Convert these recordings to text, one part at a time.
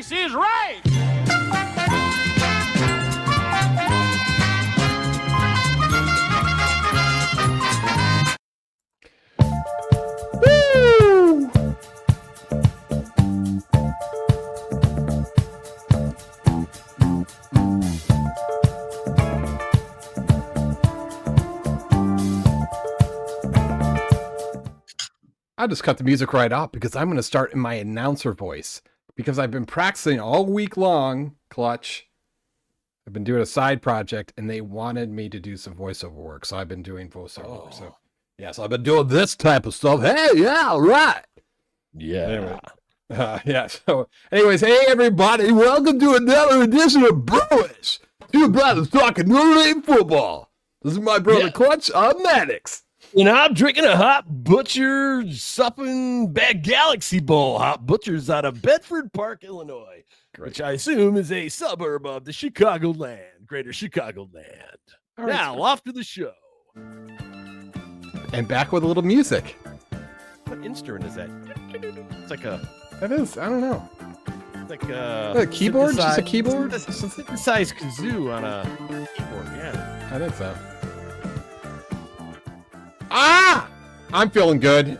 Price is Right. Woo! I'll just cut the music right out because I'm going to start in my announcer voice because I've been practicing all week long, Clutch. I've been doing a side project and they wanted me to do some voiceover work. So I've been doing voiceover work. So, yes, I've been doing this type of stuff. Hey, yeah, right. Yeah. Anyway, yeah. So, anyways, hey, everybody. Welcome to another edition of Brewers. Two brothers talking Notre Dame football. This is my brother, Clutch. I'm Mannix. And I'm drinking a Hot Butcher's supping Bad Galaxy Bowl. Hot Butcher's out of Bedford Park, Illinois, which I assume is a suburb of the Chicagoland, greater Chicagoland. All right, now, off to the show. And back with a little music. What instrument is that? It's like a... That is, I don't know. It's like a keyboard? Just a keyboard? It's a synthesized kazoo on a keyboard, yeah. I think so. I'm feeling good.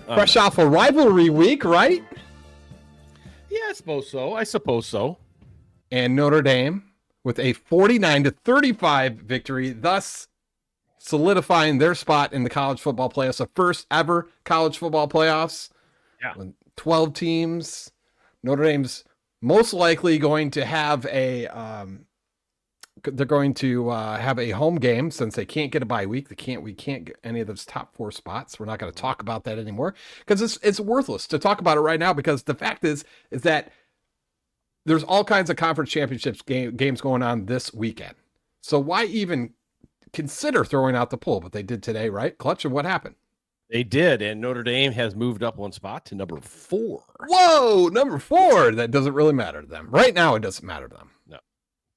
Fresh off a rivalry week, right? Yeah, I suppose so. And Notre Dame with a 49-35 victory, thus solidifying their spot in the college football playoffs, the first ever college football playoffs. Yeah. 12 teams. Notre Dame's most likely going to have they're going to have a home game since they can't get a bye week. We can't get any of those top 4 spots. We're not going to talk about that anymore because it's worthless to talk about it right now because the fact is that there's all kinds of conference championships games going on this weekend. So why even consider throwing out the poll? But they did today, right? Clutch, and what happened? They did, and Notre Dame has moved up 1 spot to number 4. Whoa, number 4. That doesn't really matter to them. Right now, it doesn't matter to them. No.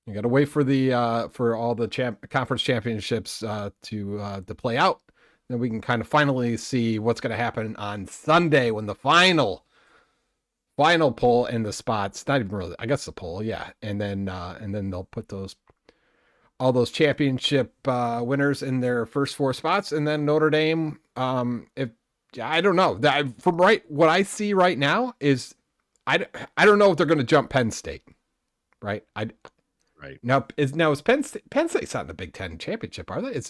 You got to wait for the for all the conference championships to play out. Then we can kind of finally see what's going to happen on Sunday when the final poll in the spots. Not even really, I guess the poll, yeah. And then they'll put all those championship winners in their first 4 spots, and then Notre Dame. If I don't know from what I see right now is I don't know if they're going to jump Penn State, right? Right. Now is Penn State's not in the Big Ten championship, are they?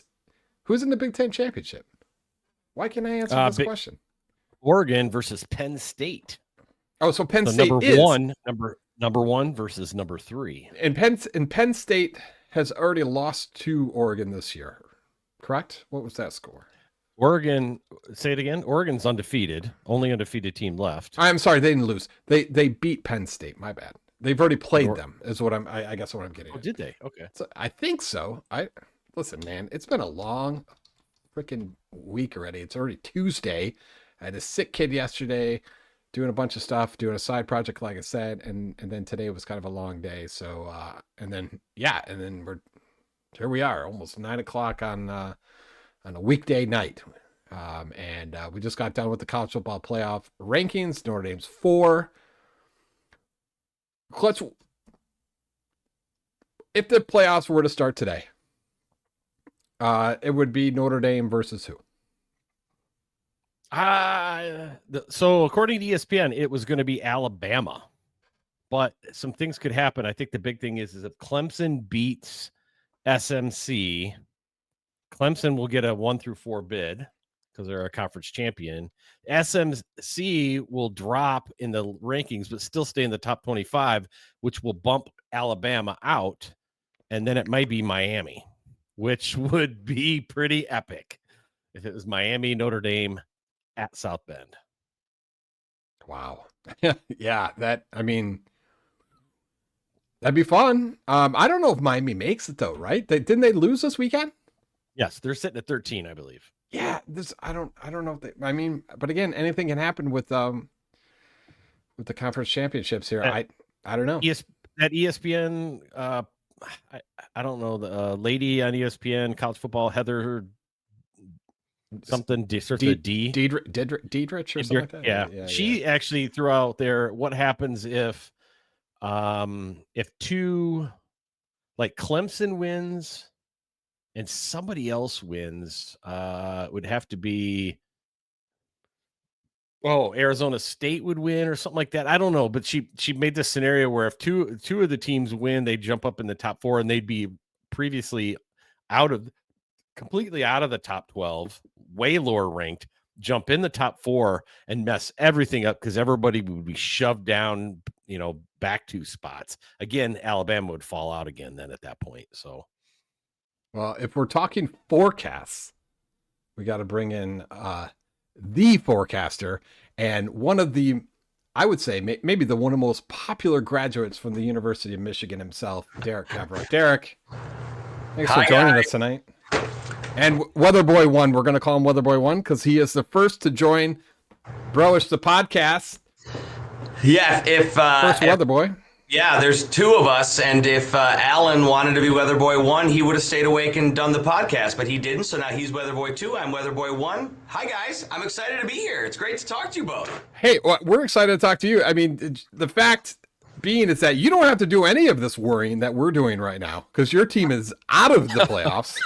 Who's in the Big Ten championship? Why can't I answer this question? Oregon versus Penn State. Oh, so Penn State number is number 1 versus number 3. And Penn State has already lost to Oregon this year, correct? What was that score? Oregon, say it again. Oregon's undefeated. Only undefeated team left. I'm sorry, they didn't lose. They beat Penn State. My bad. They've already played them. Is what I guess what I'm getting. Oh, did they? Okay. So I think so. Listen, man. It's been a long freaking week already. It's already Tuesday. I had a sick kid yesterday, doing a bunch of stuff, doing a side project, like I said, and then today was kind of a long day. So and then here we are, almost 9:00 on a weekday night. And we just got done with the college football playoff rankings. Notre Dame's 4. Clutch, if the playoffs were to start today, it would be Notre Dame versus who? So according to ESPN, it was going to be Alabama, but some things could happen. I think the big thing is if Clemson beats SMC, Clemson will get a 1-4 bid because they're a conference champion. SMC will drop in the rankings, but still stay in the top 25, which will bump Alabama out. And then it might be Miami, which would be pretty epic if it was Miami, Notre Dame at South Bend. Wow. Yeah, that'd be fun. I don't know if Miami makes it though, right? Didn't they lose this weekend? Yes, they're sitting at 13, I believe. Yeah, I don't know if but again, anything can happen with the conference championships here. I don't know. That ESPN I don't know the lady on ESPN college football, Heather something starts with a D. Diedrich or something like that. Yeah. She actually threw out there what happens if If two, like Clemson wins and somebody else wins, it would have to be, Arizona State would win or something like that. I don't know, but she made this scenario where if two of the teams win, they jump up in the top 4 and they'd be previously completely out of the top 12, way lower ranked, jump in the top 4 and mess everything up because everybody would be shoved down, back 2 spots. Again, Alabama would fall out again then at that point. So, well, if we're talking forecasts, we got to bring in the forecaster and one of the, I would say, maybe the one of the most popular graduates from the University of Michigan himself, Derek Kevra. Derek, thanks for joining us tonight. And Weatherboy 1, we're going to call him Weatherboy 1 because he is the first to join Broish the podcast. Yeah, first Weatherboy. Yeah, there's 2 of us, and if Alan wanted to be Weatherboy 1, he would have stayed awake and done the podcast, but he didn't, so now he's Weatherboy 2, I'm Weatherboy 1. Hi, guys. I'm excited to be here. It's great to talk to you both. Hey, well, we're excited to talk to you. I mean, the fact being is that you don't have to do any of this worrying that we're doing right now because your team is out of the playoffs.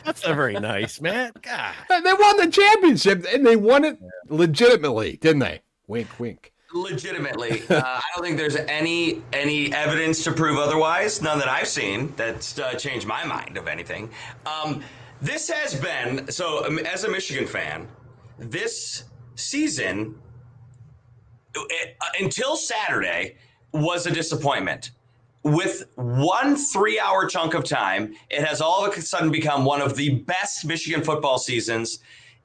That's not very nice, man. God. They won the championship, and they won it legitimately, didn't they? Wink, wink. Legitimately. I don't think there's any evidence to prove otherwise, none that I've seen that's changed my mind of anything. This has been, so as a Michigan fan, this season, until Saturday, was a disappointment. With 1 3-hour chunk of time, it has all of a sudden become one of the best Michigan football seasons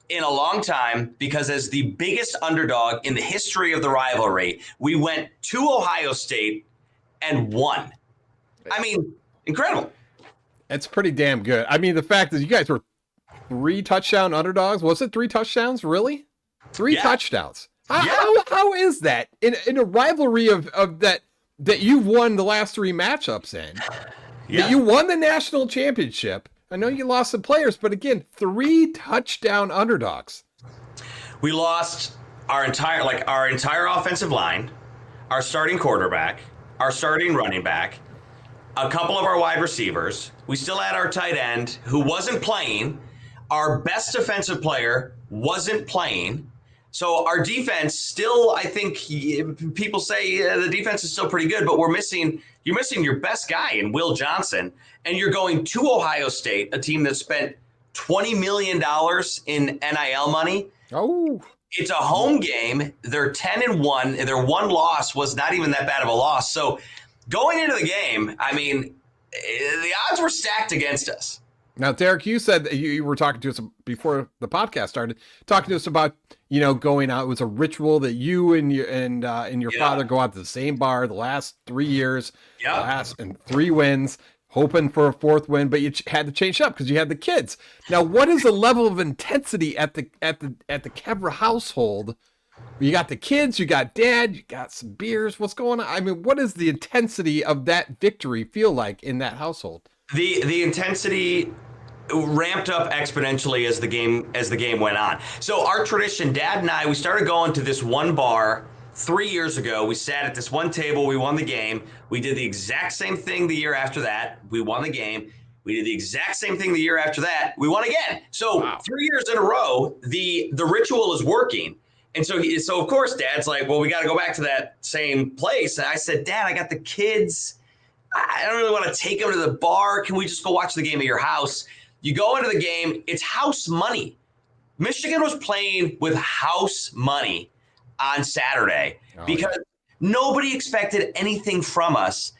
in a long time because as the biggest underdog in the history of the rivalry, we went to Ohio State and won. I mean, incredible. It's pretty damn good. I mean, the fact is you guys were 3 touchdown underdogs. Was it 3 touchdowns? Really? 3 touchdowns. How is that in a rivalry of that you've won the last 3 matchups in? Yeah. That you won the national championship. I know you lost some players, but again, 3 touchdown underdogs. We lost our entire offensive line, our starting quarterback, our starting running back, a couple of our wide receivers. We still had our tight end who wasn't playing. Our best defensive player wasn't playing. So our defense still, I think people say the defense is still pretty good, but you're missing your best guy in Will Johnson, and you're going to Ohio State, a team that spent $20 million in NIL money. Oh, it's a home game. They're 10-1. Their 1 loss was not even that bad of a loss. So going into the game, I mean, the odds were stacked against us. Now, Derek, you said that you were talking to us before the podcast started, talking to us about, going out. It was a ritual that you and your father go out to the same bar the last 3 years, and 3 wins, hoping for a 4th win, but you had to change it up because you had the kids. Now, what is the level of intensity at the Kevra household? You got the kids, you got dad, you got some beers. What's going on? I mean, what is the intensity of that victory feel like in that household? The intensity ramped up exponentially as the game went on. So our tradition, Dad and I, we started going to this one bar 3 years ago. We sat at this one table. We won the game. We did the exact same thing the year after that. We won the game. We did the exact same thing the year after that. We won again. So 3 years in a row, the ritual is working. And so of course, Dad's like, well, we got to go back to that same place. And I said, Dad, I got the kids. I don't really want to take them to the bar. Can we just go watch the game at your house? You go into the game, it's house money. Michigan was playing with house money on Saturday because nobody expected anything from us.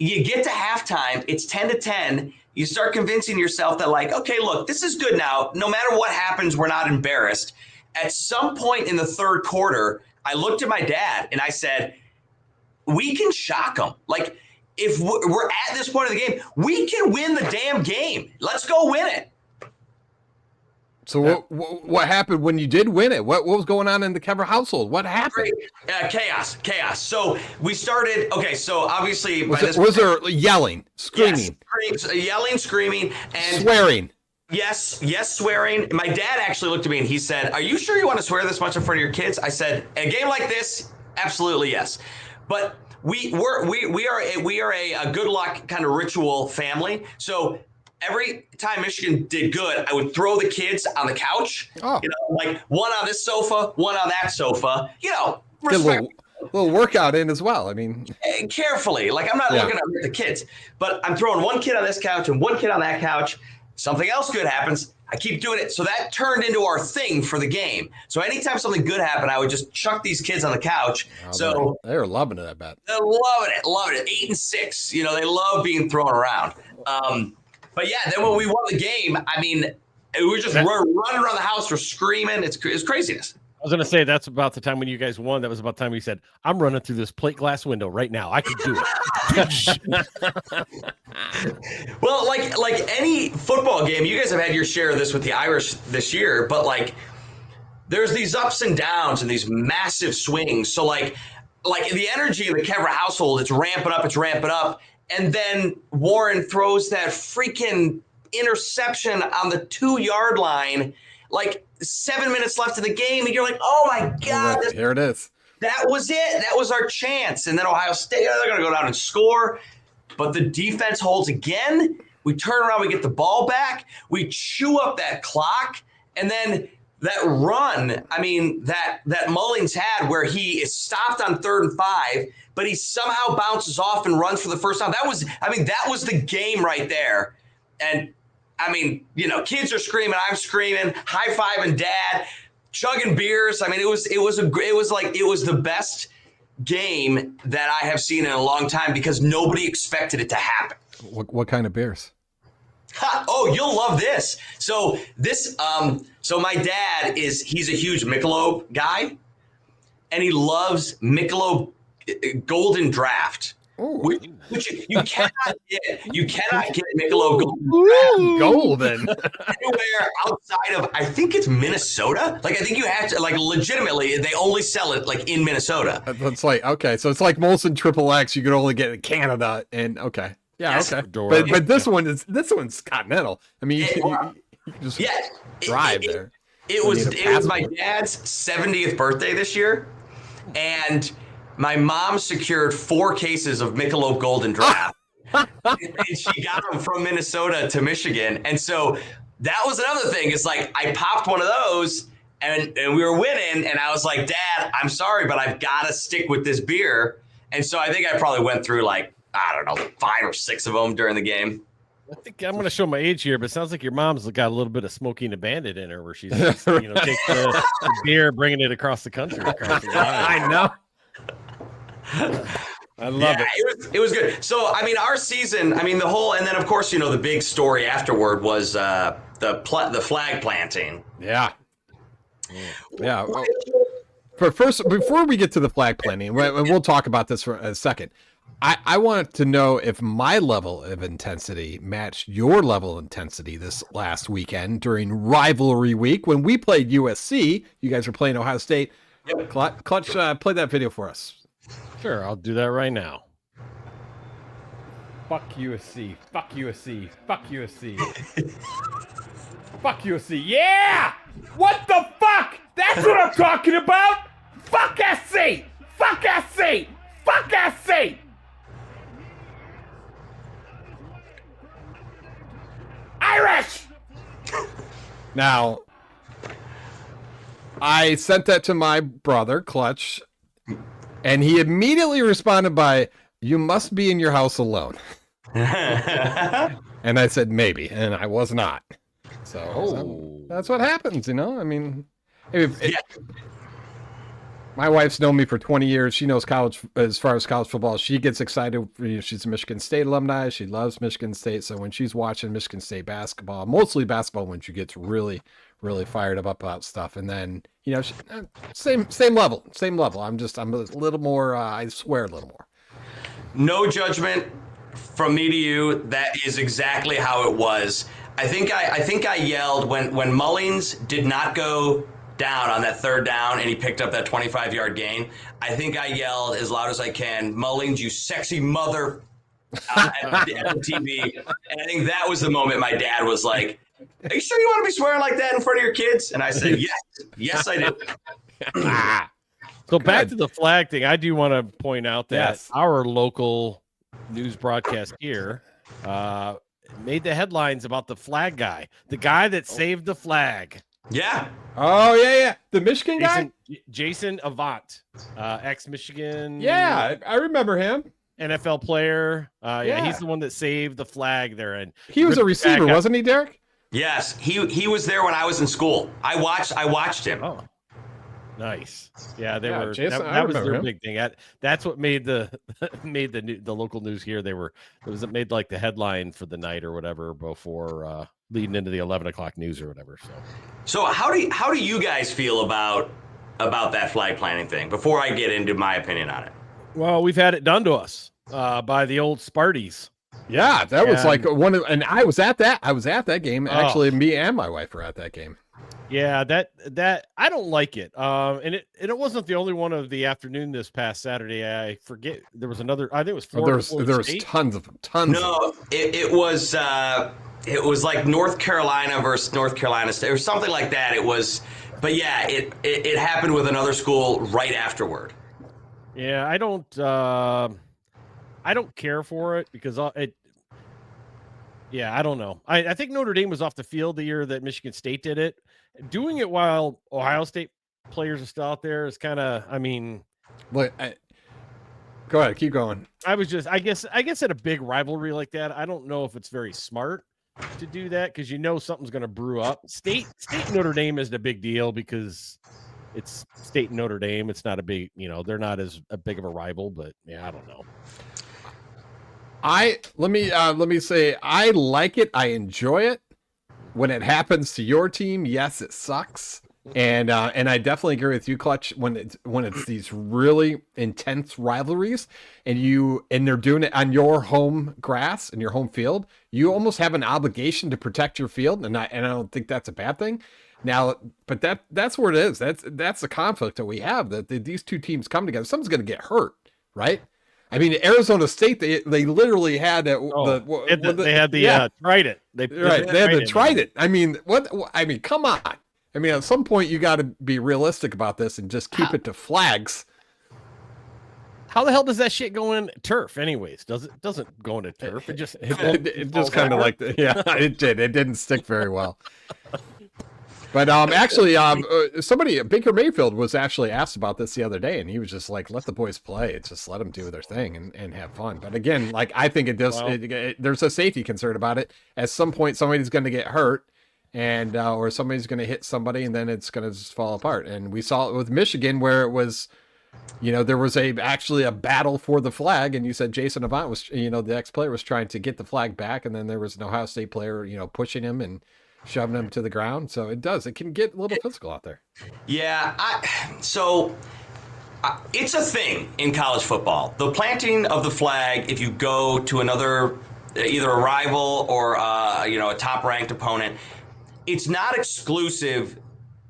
You get to halftime, it's 10-10. You start convincing yourself that okay, look, this is good now. No matter what happens, we're not embarrassed. At some point in the 3rd quarter, I looked at my dad and I said, we can shock them. If we're at this point of the game, we can win the damn game. Let's go win it. So what happened when you did win it? What was going on in the Kevra household? What happened? Chaos. So we started. Okay, so obviously was there yelling, screaming, yelling, screaming, and swearing? Yes, swearing. My dad actually looked at me and he said, "Are you sure you want to swear this much in front of your kids?" I said, "A game like this, absolutely yes." But We are a good luck kind of ritual family. So every time Michigan did good, I would throw the kids on the couch. Oh. Like one on this sofa, one on that sofa. Get a Respect little workout in as well. I mean, carefully. Like I'm not looking at the kids, but I'm throwing one kid on this couch and one kid on that couch. Something else good happens. I keep doing it. So that turned into our thing for the game. So anytime something good happened, I would just chuck these kids on the couch. So they were loving it, I bet. they're loving it. 8 and 6. They love being thrown around. But yeah, then when we won the game, I mean, we were just running around the house, we're screaming. It's craziness. I was going to say that's about the time when you guys won. That was about the time you said, "I'm running through this plate glass window right now. I can do it." Well, like any football game, you guys have had your share of this with the Irish this year, but like there's these ups and downs and these massive swings. So like the energy of the Kevra household, it's ramping up, and then Warren throws that freaking interception on the 2-yard line, like 7 minutes left in the game, and you're like, oh my God. Here it is. That was it. That was our chance. And then Ohio State, they're going to go down and score. But the defense holds again. We turn around, we get the ball back. We chew up that clock. And then that run, I mean, that Mullins had where he is stopped on 3rd and 5, but he somehow bounces off and runs for the first time. That was the game right there. And I mean, kids are screaming, I'm screaming, high-fiving dad, chugging beers. I mean, it was the best game that I have seen in a long time because nobody expected it to happen. What kind of beers? Oh, you'll love this. So so my dad he's a huge Michelob guy, and he loves Michelob Golden Draft. Which you cannot get. You cannot get Michelob Golden anywhere outside of, I think it's Minnesota. Like I think you have to, like, legitimately they only sell it like in Minnesota. It's like, okay, so it's like Molson Triple X. You could only get in Canada, and okay, yeah, yes. okay, but this one's continental. I mean, you just drive there. It was my dad's 70th birthday this year, and my mom secured 4 cases of Michelob Golden Draft, and she got them from Minnesota to Michigan. And so that was another thing. It's like I popped one of those, and we were winning, and I was like, Dad, I'm sorry, but I've got to stick with this beer. And so I think I probably went through like, I don't know, 5 or 6 of them during the game. I think I'm going to show my age here, but it sounds like your mom's got a little bit of Smokey and the Bandit in her, where she's just, take the beer, bringing it across the country. I know. I love it. It was good. So, I mean, our season, I mean, and then of course, the big story afterward was the flag planting. Yeah. Yeah. Well, first, before we get to the flag planting, we'll talk about this for a second. I wanted to know if my level of intensity matched your level of intensity this last weekend during rivalry week when we played USC. You guys were playing Ohio State. Yep. Clutch, play that video for us. Sure, I'll do that right now. Fuck USC. Fuck USC. Fuck USC. Fuck USC. Yeah! What the fuck? That's what I'm talking about! Fuck SC! Fuck SC! Fuck SC! Irish! Now, I sent that to my brother, Clutch, and he immediately responded by, "You must be in your house alone." And I said, maybe, and I was not. So that's what happens, I mean, my wife's known me for 20 years. She knows as far as college football. She gets excited. She's a Michigan State alumni. She loves Michigan State. So when she's watching Michigan State basketball, mostly basketball, when she gets really, really fired up about stuff. And then, same level. I'm a little more, I swear a little more. No judgment from me to you. That is exactly how it was. I think I yelled when Mullins did not go down on that 3rd down and he picked up that 25-yard gain. I think I yelled as loud as I can, "Mullins, you sexy mother," at the TV. And I think that was the moment my dad was like, "Are you sure you want to be swearing like that in front of your kids?" And I said, yes, I do. So back to the flag thing, I do want to point out that Yes. our local news broadcast here made the headlines about the flag guy, the guy that saved the flag. Yeah. Oh yeah. The Michigan guy. Jason Avant, ex-Michigan. Yeah, I remember him. NFL player. Yeah, he's Yeah. the one that saved the flag there, and He was a receiver, wasn't he, Derek? Yes, he was there when I was in school. I watched him. Oh, nice. Yeah, they Yeah, were. Jason, I that was remember their him. big thing. That's what made the local news here. It made like the headline for the night or whatever before leading into the 11 o'clock news or whatever. So how do you guys feel about that flag planting thing? Before I get into my opinion on it. Well, we've had it done to us by the old Sparties. Yeah, that was like and I was at that. I was at that game. Actually, me and my wife were at that game. Yeah, that I don't like it. And it wasn't the only one of the afternoon this past Saturday. I forget there was another. I think it was Florida. There was tons of. No, it was like North Carolina versus North Carolina State or something like that. It was, but yeah, it happened with another school right afterward. Yeah, I don't care for it because yeah, I don't know. I think Notre Dame was off the field the year that Michigan State did it. Doing it while Ohio State players are still out there is kind of, I mean. Go ahead, keep going. I guess at a big rivalry like that, I don't know if it's very smart to do that because something's going to brew up. State Notre Dame isn't a big deal because it's State and Notre Dame. It's not a big, they're not as a big of a rival, but yeah, I don't know. Let me say I like it. I enjoy it. When it happens to your team, yes, it sucks. And I definitely agree with you, Clutch. When it's these really intense rivalries, and they're doing it on your home grass and your home field, you almost have an obligation to protect your field, and I don't think that's a bad thing. Now, but that's where it is. That's the conflict that we have. That these two teams come together. Someone's going to get hurt, right? I mean, Arizona State, they literally had that. They had the Trident. They had the Trident. I mean, what? I mean, come on. I mean, at some point you got to be realistic about this and just keep it to flags. How the hell does that shit go in turf? Anyways, doesn't go into turf. It just kind of like it did. It didn't stick very well. But actually, somebody, Baker Mayfield, was actually asked about this the other day, and he was just like, "Let the boys play. It's just let them do their thing and have fun." But again, like I think it does. There's a safety concern about it. At some point, somebody's going to get hurt, and or somebody's going to hit somebody, and then it's going to just fall apart. And we saw it with Michigan, where it was, there was actually a battle for the flag, and you said Jason Avant was, the ex-player was trying to get the flag back, and then there was an Ohio State player, pushing him and shoving him to the ground. So it can get a little physical out there. Yeah. It's a thing in college football. The planting of the flag, if you go to another, either a rival or, a top ranked opponent, it's not exclusive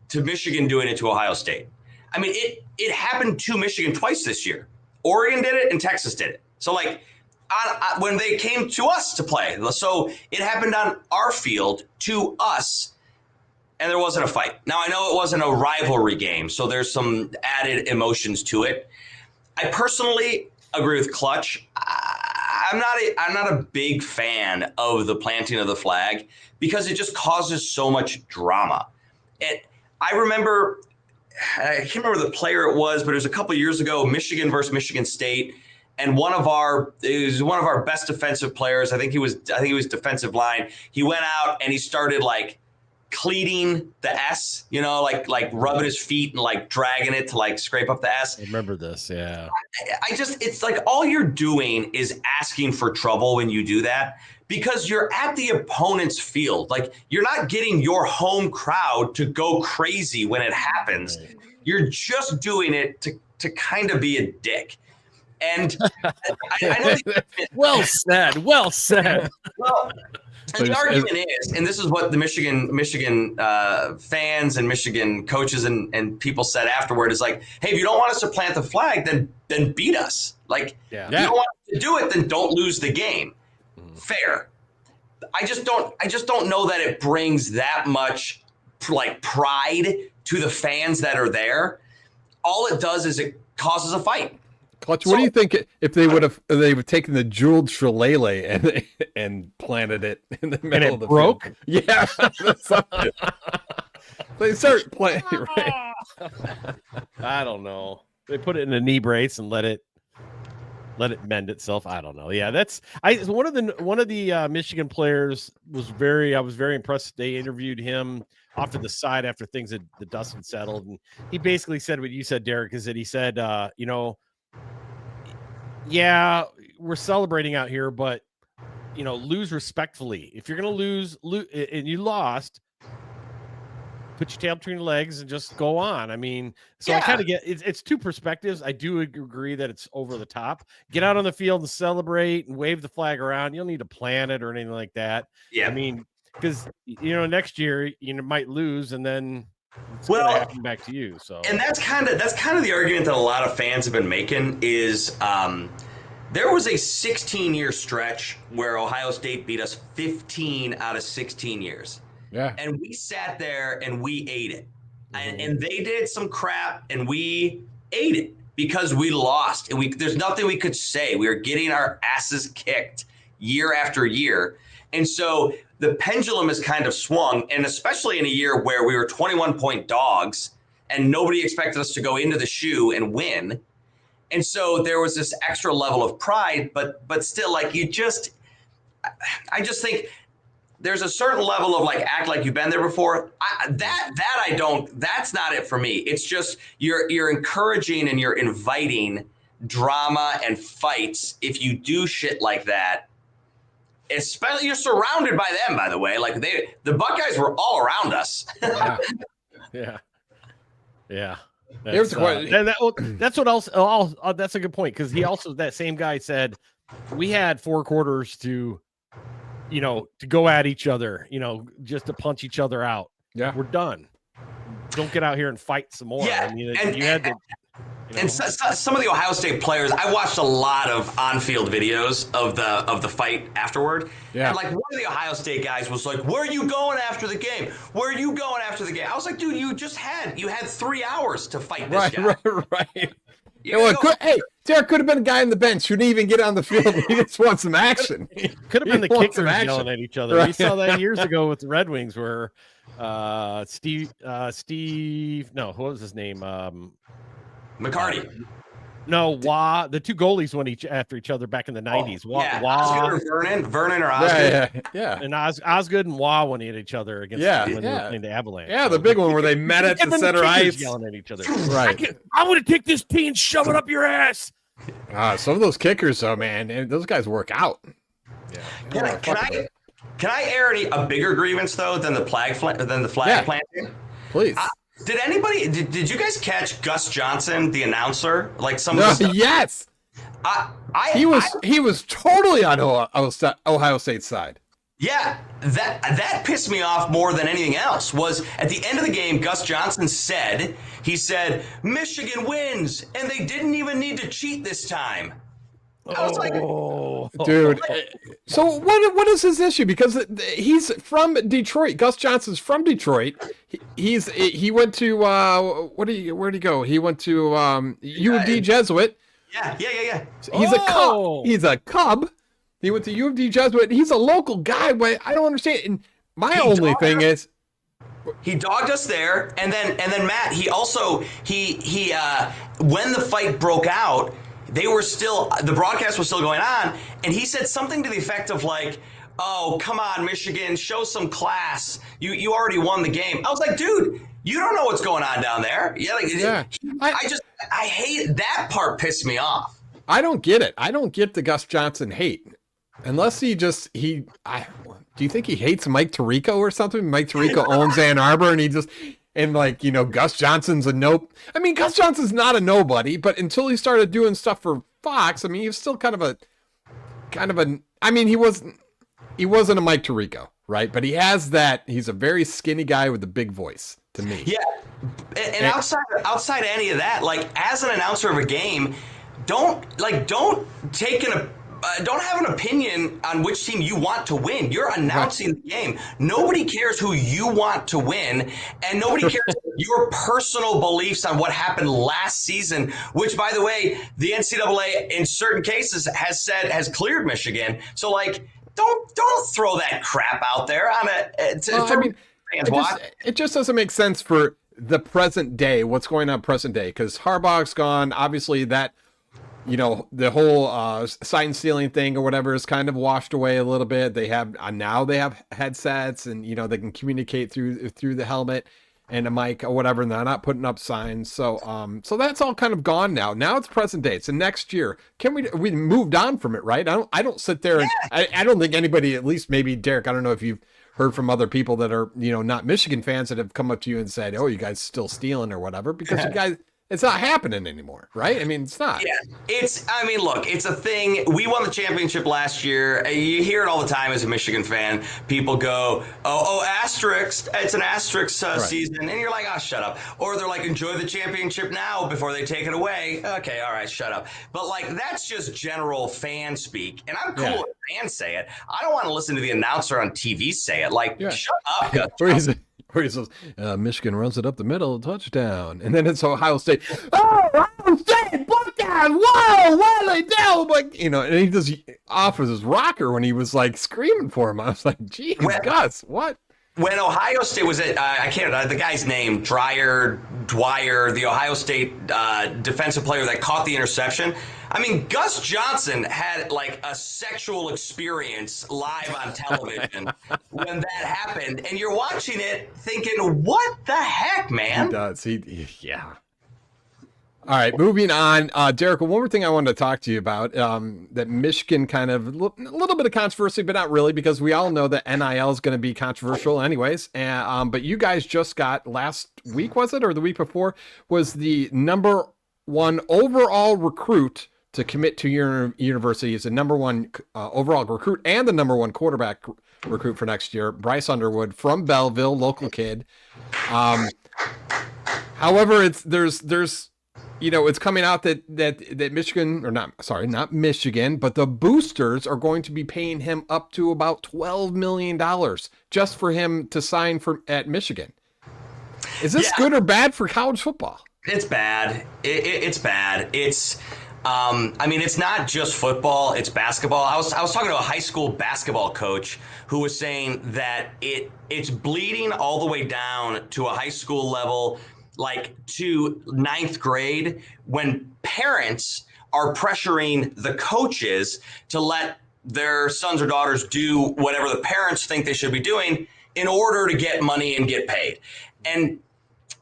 to Michigan doing it to Ohio State. I mean, it happened to Michigan twice this year. Oregon did it and Texas did it. So when they came to us to play. So it happened on our field to us, and there wasn't a fight. Now, I know it wasn't a rivalry game, so there's some added emotions to it. I personally agree with Clutch. I'm not a big fan of the planting of the flag because it just causes so much drama. I remember, I can't remember the player it was, but it was a couple of years ago, Michigan versus Michigan State. And one of our best defensive players, I think he was defensive line. He went out and he started cleating the S, like rubbing his feet and dragging it to scrape up the S. I remember this, yeah. It's like all you're doing is asking for trouble when you do that because you're at the opponent's field. You're not getting your home crowd to go crazy when it happens. Right. You're just doing it to kind of be a dick. And I know well said. Well, and the argument is, and this is what the Michigan fans and Michigan coaches and people said afterward is hey, if you don't want us to plant the flag, then beat us. If you don't want us to do it, then don't lose the game. Fair. I just don't know that it brings that much pride to the fans that are there. all it does is it causes a fight. Clutch, what do you think if they would have taken the jeweled shillelagh and planted it in the middle of the broke? field? Yeah. They start playing, right? I don't know. They put it in a knee brace and let it mend itself. I don't know. Yeah, one of the Michigan players I was very impressed. They interviewed him off to the side after the dust had settled, and he basically said what you said, Derek, is that he said, yeah, we're celebrating out here, but lose respectfully. If you're gonna lose and you lost, put your tail between your legs and just go on. I mean, so I kind of get it's two perspectives. I do agree that it's over the top. Get out on the field and celebrate and wave the flag around. You don't need to plan it or anything like that. Yeah. I mean, because next year might lose and then it's gonna happen back to you. So, and that's kind of the argument that a lot of fans have been making is there was a 16-year stretch where Ohio State beat us 15 out of 16 years. Yeah. And we sat there and we ate it. And they did some crap and we ate it because we lost. And there's nothing we could say. We were getting our asses kicked year after year. And so the pendulum has kind of swung, and especially in a year where we were 21-point dogs and nobody expected us to go into the shoe and win. And so there was this extra level of pride, but still, like, I just think there's a certain level of like act like you've been there before. That's not it for me. It's just you're encouraging and you're inviting drama and fights if you do shit like that. Especially you're surrounded by them, by the way. Like the Buckeyes were all around us. Yeah. Here's the question. That's what else. That's a good point, because that same guy said we had 4 quarters to go at each other, just to punch each other out. Yeah, we're done. Don't get out here and fight some more. Yeah, I mean, you had to. And some of the Ohio State players, I watched a lot of on-field videos of the fight afterward. Yeah. And like one of the Ohio State guys was like, "Where are you going after the game? Where are you going after the game?" I was like, "Dude, you had 3 hours to fight this guy." Right. Hey, Derek could have been a guy on the bench who didn't even get on the field. He just wants some action. Could have been the kickers yelling at each other. Right. We saw that years ago with the Red Wings, where Steve. No, what was his name? McCarty. No, the 2 goalies went after each other back in the 90s. Osgood or Vernon or Osgood. Yeah. And Osgood and Wah went at each other against when they were playing the Avalanche. Yeah, the big one where they met at the center ice, yelling at each other. Right. I'm going to take this tee and shove it up your ass. Some of those kickers, though, man, those guys work out. Yeah. Can I air a bigger grievance though than the flag planting? Please. Did you guys catch Gus Johnson, the announcer? Like yes. He was totally on Ohio State's side. Yeah, that pissed me off more than anything else. Was at the end of the game, Gus Johnson said Michigan wins, and they didn't even need to cheat this time. I was like, dude. So what is his issue? Because he's from Detroit. Gus Johnson's from Detroit. He went to where'd he go? He went to U of D Jesuit. Yeah. He's a Cub. He went to U of D Jesuit. He's a local guy, but I don't understand. And my only thing is, he dogged us there, and then Matt. He also when the fight broke out, the broadcast was still going on, and he said something to the effect of like, "Oh, come on, Michigan, show some class. You already won the game." I was like, dude, you don't know what's going on down there. I hate that part. Pissed me off. I don't get it. I don't get the Gus Johnson hate, unless do you think he hates Mike Tirico or something? Mike Tirico owns Ann Arbor, and Gus Johnson's a nope. I mean, Gus Johnson's not a nobody, but until he started doing stuff for Fox, I mean, he was still kind of a. I mean, he wasn't a Mike Tirico, right? But he has that. He's a very skinny guy with a big voice to me. Yeah, and outside of any of that, like as an announcer of a game, don't take don't have an opinion on which team you want to win. You're announcing the game. Nobody cares who you want to win, and nobody cares your personal beliefs on what happened last season, which, by the way, the NCAA in certain cases has cleared Michigan. So, like, don't throw that crap out there on Well, I for mean, fans watch. it just doesn't make sense for the present day. What's going on present day? Because Harbaugh's gone. Obviously, that the whole sign stealing thing or whatever is kind of washed away a little bit. They have now they have headsets, and they can communicate through the helmet and a mic or whatever, and they're not putting up signs. So that's all kind of gone now. Now it's present day. So next year, we moved on from it, right? I don't sit there and I don't think anybody, at least maybe Derek, I don't know if you've heard from other people that are not Michigan fans that have come up to you and said, "Oh, you guys still stealing or whatever," because you guys. It's not happening anymore, right? I mean, it's not. Yeah, look, it's a thing. We won the championship last year. You hear it all the time as a Michigan fan. People go, oh, asterisk. It's an asterisk season. And you're like, oh, shut up. Or they're like, enjoy the championship now before they take it away. Okay, all right, shut up. But, like, that's just general fan speak. And I'm cool if fans say it. I don't want to listen to the announcer on TV say it. Like, shut up, Gus. Where he says, Michigan runs it up the middle, touchdown. And then it's Ohio State. Oh, Ohio State, touchdown. Whoa, what are they do? Like, and he just offers his rocker when he was like screaming for him. I was like, geez, Gus, what? When Ohio State was at, I can't, the guy's name, Dwyer, the Ohio State defensive player that caught the interception. I mean, Gus Johnson had like a sexual experience live on television when that happened. And you're watching it thinking, what the heck, man? He does. Yeah. All right, moving on. Derek, one more thing I wanted to talk to you about, that Michigan kind of, a little bit of controversy, but not really, because we all know that NIL is going to be controversial anyways. But you guys just got, last week, was it, or the week before, was the number 1 overall recruit to commit to your university. Is the number 1 overall recruit and the number 1 quarterback recruit for next year, Bryce Underwood from Belleville, local kid. However, there's it's coming out that Michigan, or not Michigan, but the boosters are going to be paying him up to about $12 million just for him to sign at Michigan. Is this good or bad for college football? It's bad. It's bad. It's, it's not just football. It's basketball. I was talking to a high school basketball coach who was saying that it's bleeding all the way down to a high school level, like to 9th grade, when parents are pressuring the coaches to let their sons or daughters do whatever the parents think they should be doing in order to get money and get paid. And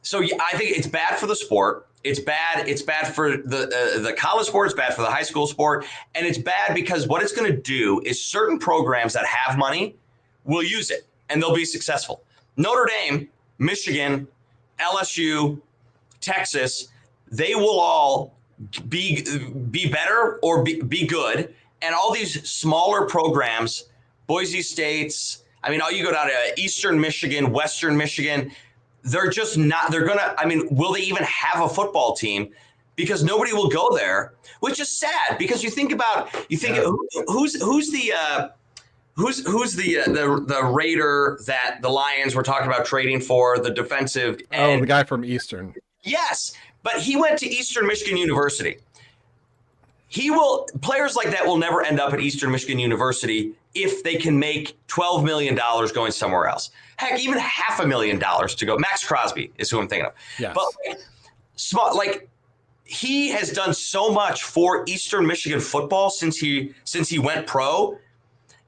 so I think it's bad for the sport. It's bad for the college sport. It's bad for the high school sport. And it's bad because what it's going to do is certain programs that have money will use it and they'll be successful. Notre Dame, Michigan, LSU, Texas, they will all be better or be good. And all these smaller programs, Boise State's, you go down to Eastern Michigan, Western Michigan, they're just not, will they even have a football team? Because nobody will go there, which is sad, because who's the Raider that the Lions were talking about trading for, the defensive end? Oh, the guy from Eastern. Yes, but he went to Eastern Michigan University. Players like that will never end up at Eastern Michigan University if they can make $12 million going somewhere else. Heck, even $500,000 to go. Max Crosby is who I'm thinking of. Yes. But he has done so much for Eastern Michigan football since he went pro.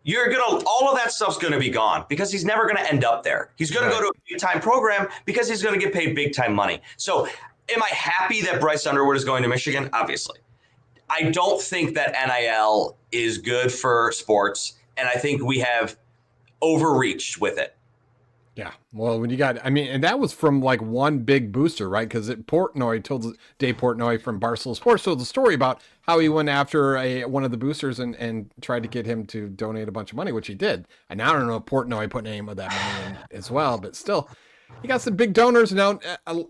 All of that stuff's gonna be gone because he's never gonna end up there. He's gonna go to a big time program because he's gonna get paid big time money. So am I happy that Bryce Underwood is going to Michigan? Obviously. I don't think that NIL is good for sports, and I think we have overreached with it. Yeah. Well, when you got, and that was from like one big booster, right? Because Dave Portnoy from Barstool Sports told the story about how he went after one of the boosters and tried to get him to donate a bunch of money, which he did. And I don't know if Portnoy put any of that money in as well, but still, You got some big donors now.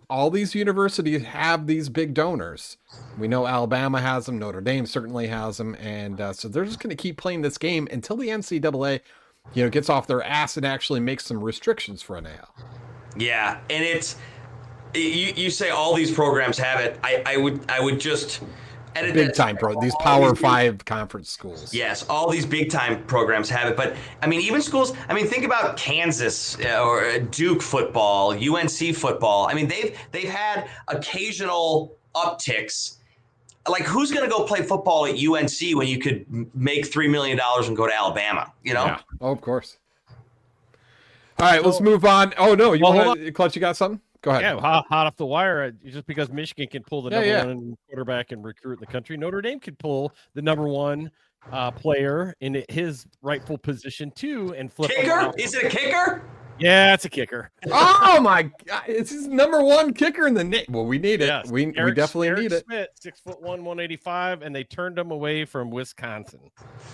All these universities have these big donors. We know Alabama has them. Notre Dame certainly has them, and so they're just going to keep playing this game until the NCAA, gets off their ass and actually makes some restrictions for NIL. Yeah, and it's you say all these programs have it. I would just big time these Power 5 conference schools. Yes, all these big time programs have it, but I mean, even schools. I mean, think about Kansas or Duke football, UNC football. I mean, they've had occasional upticks. Like, who's going to go play football at UNC when you could make $3 million and go to Alabama? Yeah. Oh, of course. All right, let's move on. Oh no, you want to Clutch? You got something? Go ahead. Yeah, hot off the wire. Just because Michigan can pull the number one quarterback and recruit in the country, Notre Dame could pull the number one player in his rightful position too and flip. Kicker? Is it a kicker? Yeah, it's a kicker. Oh my God! It's his number one kicker in the name. Well, we need it. Yes. We definitely need it. Smith, 6'1", 185, and they turned him away from Wisconsin.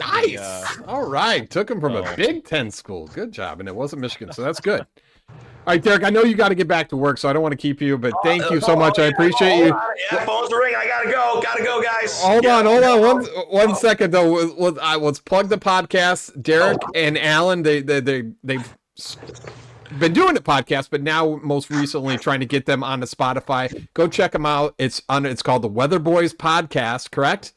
Nice. All right, took him from a Big Ten school. Good job, and it wasn't Michigan, so that's good. All right, Derek, I know you got to get back to work, so I don't want to keep you, but thank you so much. I appreciate you. Yeah, phone's ringing. I gotta go. Gotta go, guys. Hold on. One second though. Let's plug the podcast. Derek and Alan, they've been doing the podcast, but now most recently trying to get them onto Spotify. Go check them out. It's called the Weatherboys podcast, correct?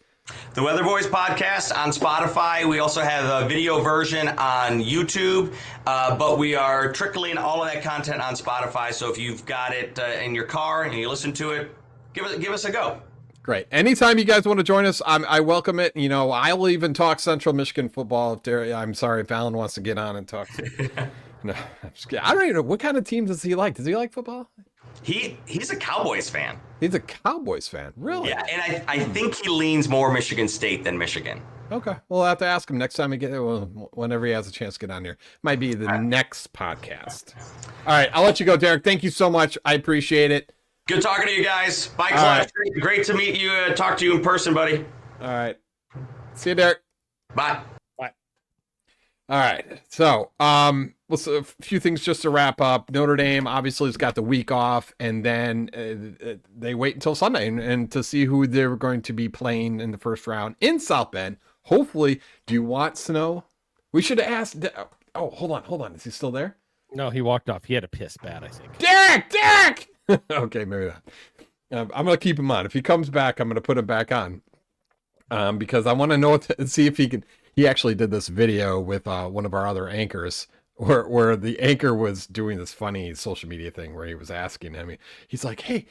The Weatherboys podcast on Spotify. We also have a video version on YouTube, but we are trickling all of that content on Spotify. So if you've got it in your car and you listen to it, give us a go. Great. Anytime you guys want to join us, I welcome it. I'll even talk Central Michigan football. I'm sorry if Alan wants to get on and talk. No, I'm just kidding. I don't even know what kind of team does he like. Does he like football? He's a Cowboys fan. He's a Cowboys fan, really? Yeah, and I think he leans more Michigan State than Michigan. Okay, we'll have to ask him next time whenever he has a chance to get on here. Might be the next podcast. All right, I'll let you go, Derek. Thank you so much. I appreciate it. Good talking to you guys. Bye, Clutch. Right. Great to meet you. Talk to you in person, buddy. All right. See you, Derek. Bye. Bye. All right. So, a few things just to wrap up. Notre Dame obviously has got the week off, and then they wait until Sunday and to see who they're going to be playing in the first round in South Bend. Hopefully, do you want snow? We should have asked. Oh, hold on. Is he still there? No, he walked off. He had a piss bad, I think. Derek! Okay, maybe not. I'm going to keep him on. If he comes back, I'm going to put him back on because I want to know see if he can. He actually did this video with one of our other anchors where the anchor was doing this funny social media thing where he was asking him. He's like, hey,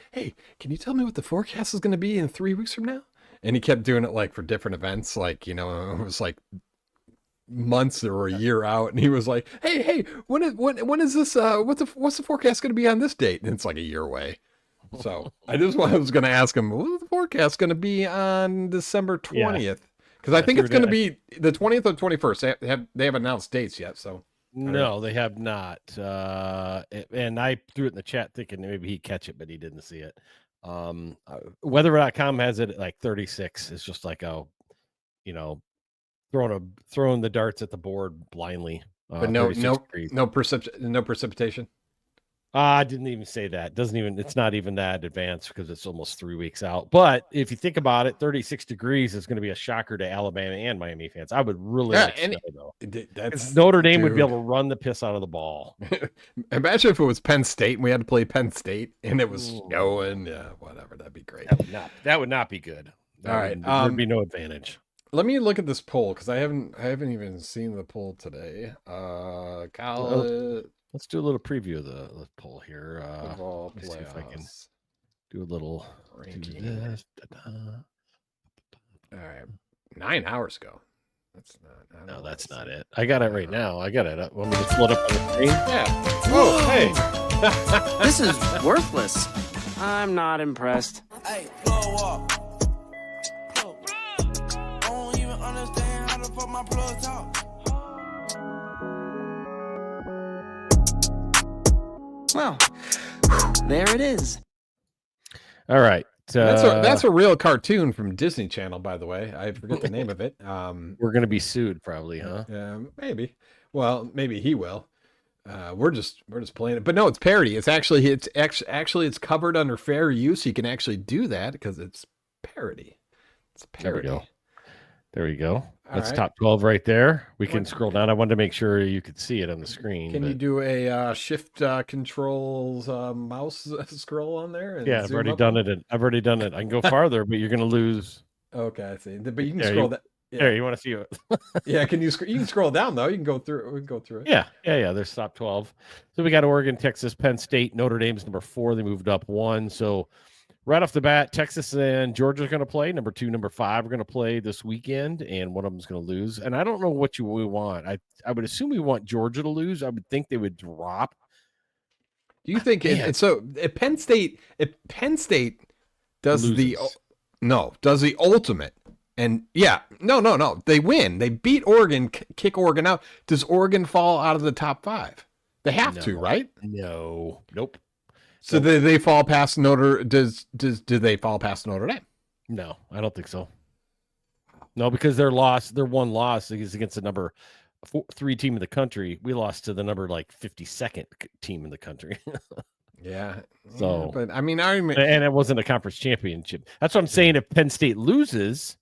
can you tell me what the forecast is going to be in 3 weeks from now? And he kept doing it like for different events. Like, it was like months or a year out, and he was like, hey, when is this what's the forecast going to be on this date? And it's like a year away. So I was going to ask him, what's the forecast going to be on December 20th? Because I think it's going to be the 20th or 21st. They haven't announced dates yet. So no, they have not. And I threw it in the chat thinking maybe he'd catch it, but he didn't see it. Weather.com has it at like 36. It's just like throwing the darts at the board blindly. But no precipitation. I didn't even say that. It's not even that advanced because it's almost 3 weeks out. But if you think about it, 36 degrees is going to be a shocker to Alabama and Miami fans. I would really like snow, though. Notre Dame would be able to run the piss out of the ball. Imagine if it was Penn State and we had to play Penn State and it was snowing. Yeah, whatever. That'd be great. That would not be good. All right. There'd be no advantage. Let me look at this poll because I haven't even seen the poll today. Let's do a little preview of the poll here. Let me see if I can do a little ranking. All right, 9 hours ago. That's not. No, that's not it. I got it right now. I got it up. Want me to float up on the screen? Yeah. Oh, hey. This is worthless. I'm not impressed. Hey, blow up. I don't even understand how the fuck my plug talk. Well, there it is. All right. That's a real cartoon from Disney Channel, by the way. I forget the name of it. We're going to be sued probably, huh? Maybe. Well, maybe he will. We're just playing it, but no, it's parody. It's covered under fair use. You can actually do that because it's parody. It's parody. There we go. That's right. top 12 right there. We can scroll down. I wanted to make sure you could see it on the screen. Can you do a shift controls mouse scroll on there? And yeah, I've already done it. I've already done it. I can go farther, but you're going to lose. Okay, I see. But you can scroll that. Yeah. There, you want to see it? Yeah, you can scroll down though. You can go through. We can go through it. Yeah. There's top 12. So we got Oregon, Texas, Penn State, Notre Dame's number 4. They moved up 1. So right off the bat, Texas and Georgia are going to play. Number 2, number 5 are going to play this weekend, and one of them is going to lose. And I don't know what we want. I would assume we want Georgia to lose. I would think they would drop. Do you think so? If Penn State does loses. does the ultimate, and no, they win. They beat Oregon, kick Oregon out. Does Oregon fall out of the top 5? They have to, right? No, nope. So they fall past Notre? Do they fall past Notre Dame? No, I don't think so. No, because their one loss is against the number 3 team in the country. We lost to the number 52nd team in the country. Yeah. So, but I mean, and it wasn't a conference championship. That's what I'm saying. If Penn State loses,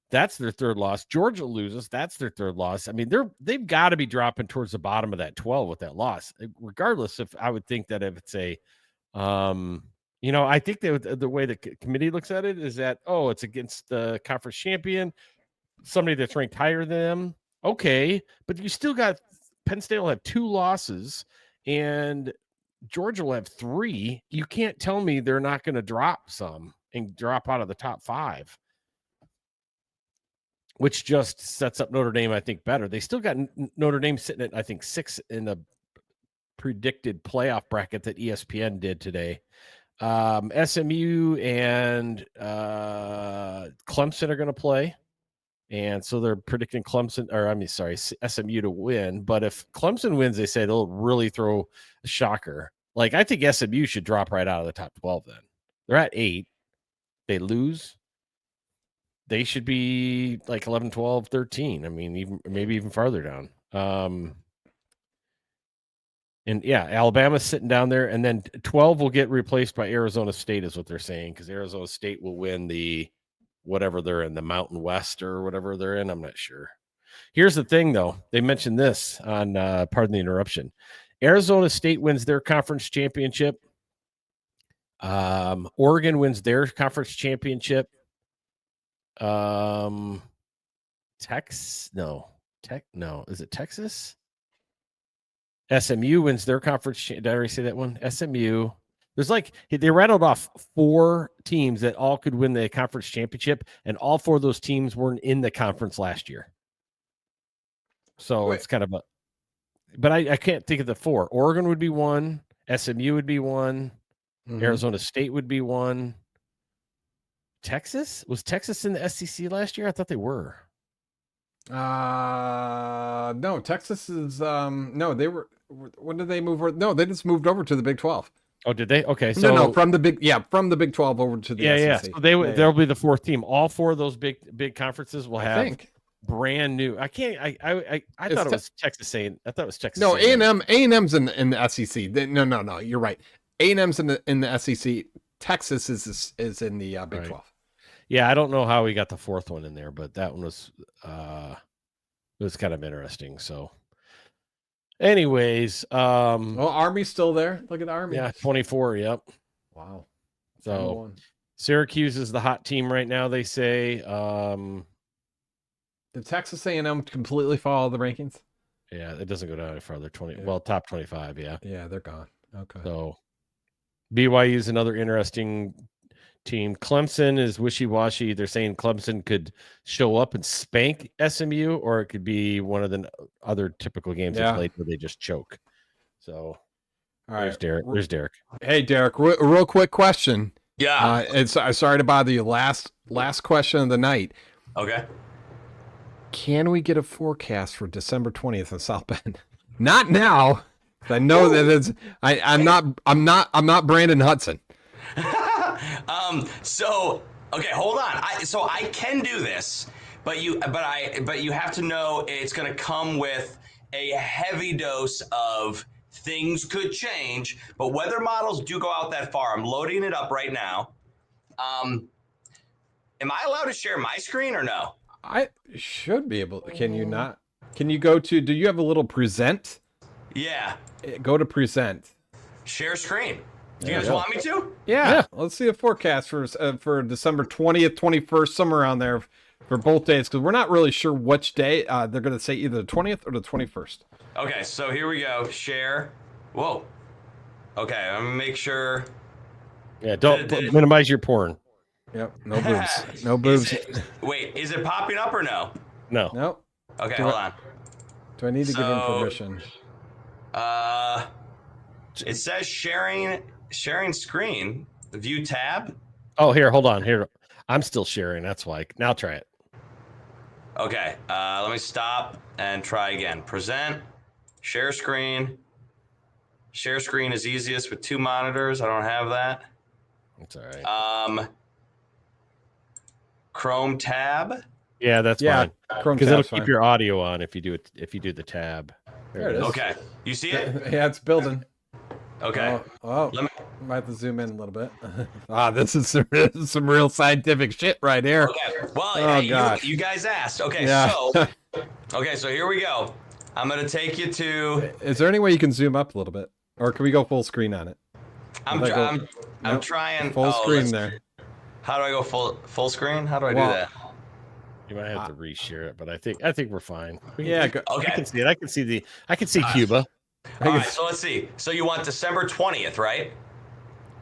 that's their 3rd loss. Georgia loses, that's their 3rd loss. I mean, they've got to be dropping towards the bottom of that 12 with that loss. Regardless, if I would think that if it's I think the way the committee looks at it is that it's against the conference champion, somebody that's ranked higher than them. Okay, but you still got Penn State will have 2 losses, and Georgia will have 3. You can't tell me they're not going to drop some and drop out of the top 5. Which just sets up Notre Dame, I think, better. They still got Notre Dame sitting at, I think, 6 in the predicted playoff bracket that ESPN did today. SMU and Clemson are going to play. And so they're predicting SMU to win. But if Clemson wins, they say they'll really throw a shocker. I think SMU should drop right out of the top 12 then. They're at 8. They lose. They should be 11, 12, 13. I mean, maybe even farther down. Alabama's sitting down there, and then 12 will get replaced by Arizona State is what they're saying, because Arizona State will win the whatever they're in, the Mountain West or whatever they're in. I'm not sure. Here's the thing, though. They mentioned this on pardon the interruption. Arizona State wins their conference championship. Oregon wins their conference championship. Is it Texas? SMU wins their conference. Did I already say that one? SMU. There's they rattled off 4 teams that all could win the conference championship, and all 4 of those teams weren't in the conference last year. So it's kind of but I can't think of the 4. Oregon would be 1. SMU would be 1. Mm-hmm. Arizona State would be 1. Texas? Was Texas in the SEC last year? I thought they were. No, Texas is no, they were. When did they move? No, they just moved over to the Big 12. Oh, did they? Okay, so no, from the Big 12 over to the SEC. Yeah. So they'll be the 4th team. All 4 of those big conferences will have brand new. I thought it was Texas saying. I thought it was Texas. No, A&M's in the SEC. No, you're right. A&M's in the SEC. Texas is in the Big 12. Yeah, I don't know how we got the 4th one in there, but that one was kind of interesting. So, anyways, Army's still there. Look at Army. Yeah, 24. Yep. Wow. So Syracuse is the hot team right now. They say. Did Texas A&M completely fall the rankings? Yeah, it doesn't go down any farther. Top 25. Yeah. Yeah, they're gone. Okay. So BYU is another interesting team. Clemson is wishy-washy. They're saying Clemson could show up and spank SMU, or it could be one of the other typical games they played where they just choke. So, all right, there's Derek. Hey, Derek, real quick question. Yeah. Sorry to bother you. Last question of the night. Okay. Can we get a forecast for December 20th in South Bend? Not now. I know that it's. I'm not Brandon Hudson. So okay, hold on. I can do this, but you have to know it's going to come with a heavy dose of things could change, but weather models do go out that far. I'm loading it up right now. Am I allowed to share my screen or no? I should be able. Can you not? Can you go to? Do you have a little present? Yeah. Go to present. Share screen. Do you Yeah, guys yeah. want me to? Yeah. Let's see a forecast for December 20th, 21st, somewhere around there for both days, because we're not really sure which day. They're going to say either the 20th or the 21st. Okay, so here we go. Share. Whoa. Okay, I'm gonna make sure. Yeah, don't minimize your porn. Yep. No boobs. No boobs. Wait, is it popping up or no? No. No. Okay, hold on. Do I need to give him permission? It says sharing screen. View tab. Oh, here, hold on. Here, I'm still sharing. That's why. Now try it. Okay, let me stop and try again. Present, share screen. Share screen is easiest with 2 monitors. I don't have that. That's all right. Chrome tab. Yeah, that's fine. Chrome Because it'll tab's keep fine. your audio on if you do it. If you do the tab. There it is. Okay, you see it? Yeah, it's building. Okay. Oh, Let me- might have to zoom in a little bit. This is some real scientific shit right here. Okay. Well, Oh, hey, gosh. you guys asked. Okay, Yeah. so here we go. I'm gonna take you to. Is there any way you can zoom up a little bit, or can we go full screen on it? I'm Nope. trying. Full screen let's- there. How do I go full screen? How do I do Well, that? You might have to reshare it, but I think we're fine. Yeah. Okay. I can see it. I can see Cuba. All right. So let's see. So you want December 20th, right?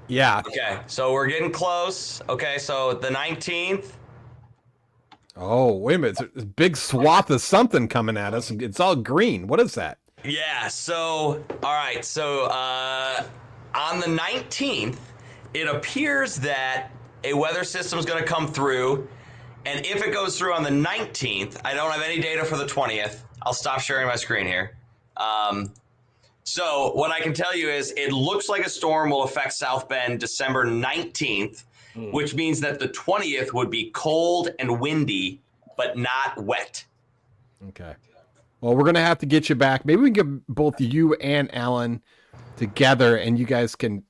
Yeah. Okay. So we're getting close. Okay. So the 19th. Oh, wait a minute. There's a big swath of something coming at us. It's all green. What is that? Yeah. So all right. So on the 19th, it appears that a weather system is going to come through. And if it goes through on the 19th, I don't have any data for the 20th. I'll stop sharing my screen here. So what I can tell you is it looks like a storm will affect South Bend December 19th, which means that the 20th would be cold and windy, but not wet. Okay. Well, we're gonna have to get you back. Maybe we can get both you and Alan together, and you guys can.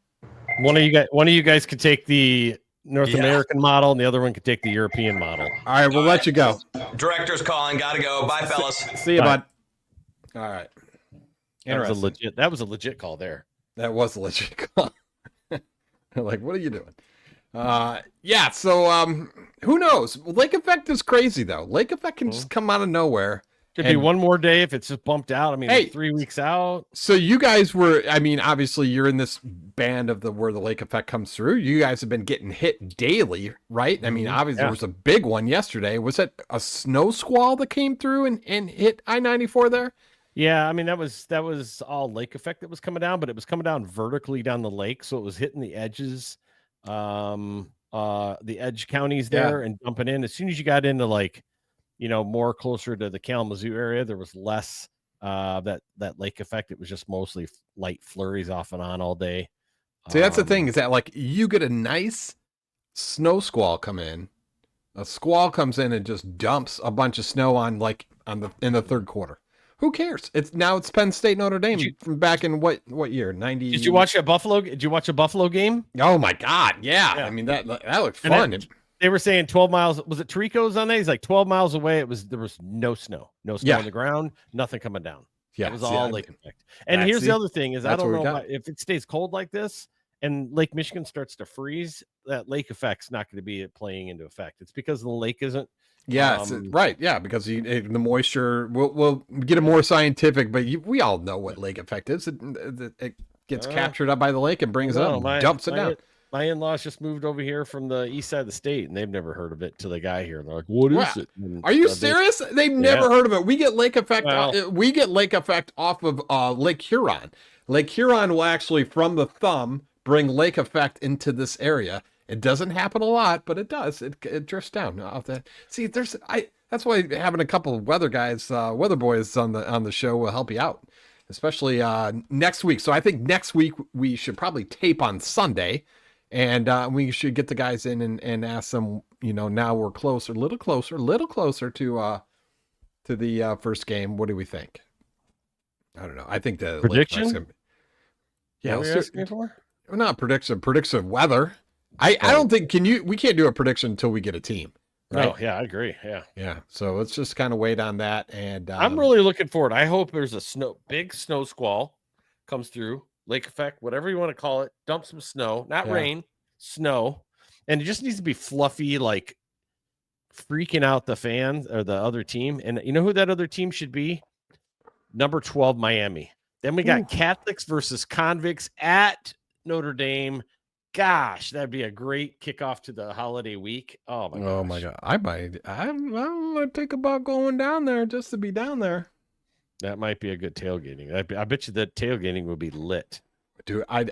One of you guys could take the North American model, and the other one could take the European model. All right, we'll let you go. Director's calling. Gotta go. Bye, fellas. See you, Bye. bud. All right. That was a legit call there. That was a legit call. Like, what are you doing? Yeah. So, who knows? Lake effect is crazy though. Lake effect can just come out of nowhere. Could be one more day if it's just bumped out. I mean, Hey. like 3 weeks out. So you guys were, I mean, obviously you're in this band of where the lake effect comes through. You guys have been getting hit daily, right? I mean, obviously there was a big one yesterday. Was it a snow squall that came through and hit I-94 there? Yeah, I mean that was all lake effect that was coming down, but it was coming down vertically down the lake, so it was hitting the edges, the edge counties there and dumping in. As soon as you got into more closer to the Kalamazoo area, there was less that lake effect. It was just mostly light flurries off and on all day. See, that's the thing is that like you get a nice snow squall come in, a squall comes in and just dumps a bunch of snow on in the third quarter. Who cares? It's Penn State Notre Dame from back in what year? 90. Did you watch a Buffalo game? Oh my God. Yeah. I mean that looked fun. They were saying 12 miles. Was it Trico's on there? He's like 12 miles away. There was no snow on the ground, nothing coming down. Yeah. It was all lake effect. And here's the other thing is I don't know if it stays cold like this and Lake Michigan starts to freeze, that lake effect's not going to be playing into effect. It's because the lake isn't. Yeah, right. Yeah, because the moisture. We'll get it more scientific, but we all know what lake effect is. It gets captured up by the lake and brings it up, and dumps it down. My in-laws just moved over here from the east side of the state, and they've never heard of it till they got here. And they're like, "What is it?" And are you serious? They've never heard of it. We get lake effect. Well, we get lake effect off of Lake Huron. Lake Huron will actually, from the thumb, bring lake effect into this area. It doesn't happen a lot, but it does. It drifts down. See, that's why having a couple of weather guys, weather boys on the show will help you out, especially next week. So I think next week we should probably tape on Sunday, and we should get the guys in and ask them. Now we're closer, a little closer to the first game. What do we think? I don't know. I think the Prediction? Gonna, yeah, What are you asking me for? not prediction of weather. I don't think we can't do a prediction until we get a team. Right? No, yeah, I agree. Yeah. Yeah. So let's just kind of wait on that. And I'm really looking forward. I hope there's a big snow squall comes through, lake effect, whatever you want to call it. Dump some snow, not rain, snow. And it just needs to be fluffy, like freaking out the fans or the other team. And you know who that other team should be? Number 12, Miami. Then we got Catholics versus convicts at Notre Dame. Gosh, that'd be a great kickoff to the holiday week. Oh my gosh. Oh my God. I'm gonna think about going down there just to be down there. That might be a good tailgating. I bet you that tailgating will be lit. Dude, I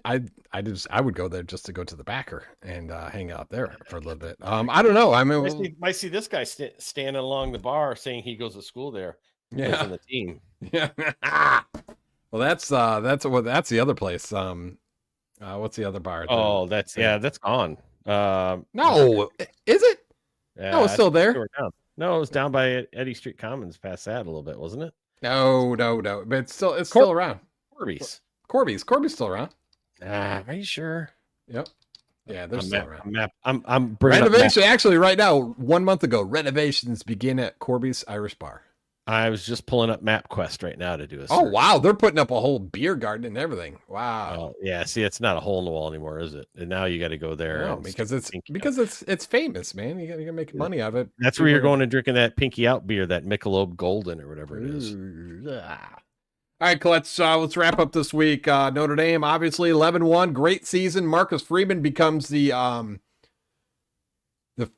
would go there just to go to the backer and hang out there for a little bit. I don't know. I mean, might see this guy standing along the bar saying he goes to school there. Yeah, on the team. Yeah. Well, that's the other place. What's the other bar? Oh, that's gone. No, is it? Yeah, no, it's still there. No, it was down by Eddy Street Commons, past that a little bit, wasn't it? No, but it's still around. Corby's still around. Are you sure? Yep. Yeah, they're still around. I'm renovation. Actually, right now, 1 month ago, renovations begin at Corby's Irish Bar. I was just pulling up MapQuest right now to do a search. Oh wow, they're putting up a whole beer garden and everything. Wow. Yeah. See, it's not a hole in the wall anymore, is it? And now you got to go there. No, because it's famous, man. You got to make money out of it. That's where you're going and drinking that Pinky Out beer, that Michelob Golden or whatever it is. All right, let's wrap up this week. Notre Dame, obviously 11-1, great season. Marcus Freeman becomes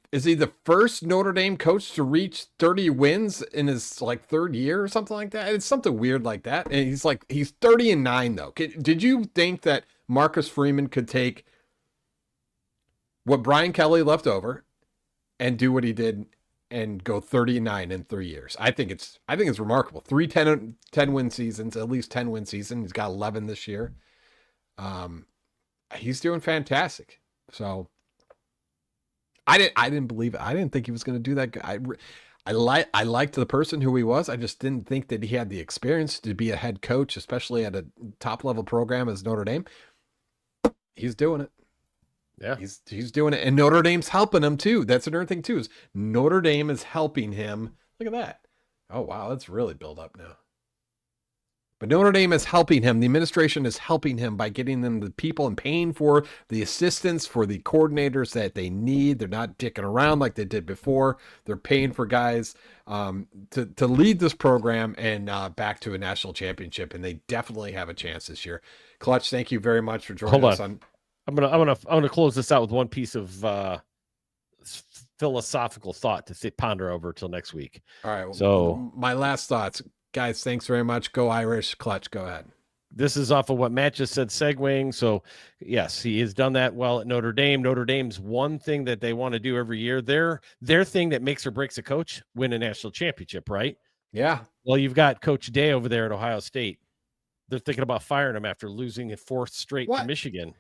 is he the first Notre Dame coach to reach 30 wins in his third year or something like that? It's something weird like that. And he's 30-9 though. Did you think that Marcus Freeman could take what Brian Kelly left over and do what he did and go 39 in 3 years? I think it's remarkable. 10 win seasons, at least 10 win season. He's got 11 this year. He's doing fantastic. So I didn't believe it. I didn't think he was going to do that. I liked the person who he was. I just didn't think that he had the experience to be a head coach, especially at a top level program as Notre Dame. He's doing it. Yeah, he's doing it, and Notre Dame's helping him too. That's another thing too. Is Notre Dame is helping him. Look at that. Oh wow, that's really built up now. But Notre Dame is helping him. The administration is helping him by getting them the people and paying for the assistants, for the coordinators that they need. They're not dicking around like they did before. They're paying for guys to lead this program and back to a national championship. And they definitely have a chance this year. Clutch, thank you very much for joining us. I'm gonna close this out with one piece of philosophical thought to ponder over till next week. All right. So my last thoughts. Guys, thanks very much. Go Irish. Clutch, go ahead. This is off of what Matt just said, segueing. So, yes, he has done that well at Notre Dame. Notre Dame's one thing that they want to do every year. Their thing that makes or breaks a coach, win a national championship, right? Yeah. Well, you've got Coach Day over there at Ohio State. They're thinking about firing him after losing a fourth straight to Michigan.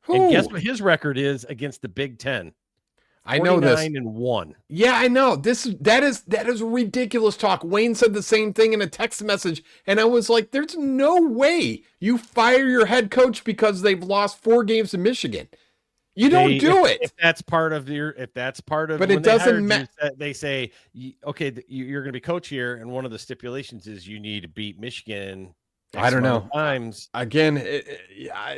Who? And guess what his record is against the Big Ten? I know this. 49-1. Yeah, I know. That is ridiculous talk. Wayne said the same thing in a text message, and I was like, "There's no way you fire your head coach because they've lost 4 games to Michigan. You don't do it. If that's part of but it doesn't matter. They say, okay, you're going to be coach here, and one of the stipulations is you need to beat Michigan. I don't know. Times again,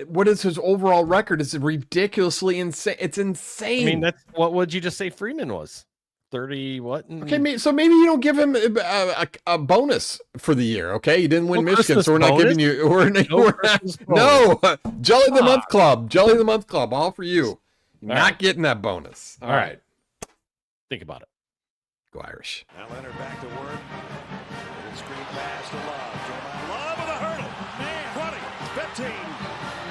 what is his overall record? It's ridiculously insane. It's insane. I mean, that's what would you just say? Freeman was 30. What? Okay, so maybe you don't give him a bonus for the year. Okay, you didn't win Michigan, so we're not giving you. No, Jelly the Month Club, Jelly the Month Club, all for you. Not getting that bonus. All right. Think about it. Go Irish. Now Leonard back to work. Screen pass to Love. Love with a hurdle. 20, 15.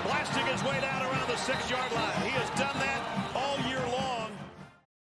Blasting his way down around the 6-yard line. He has done that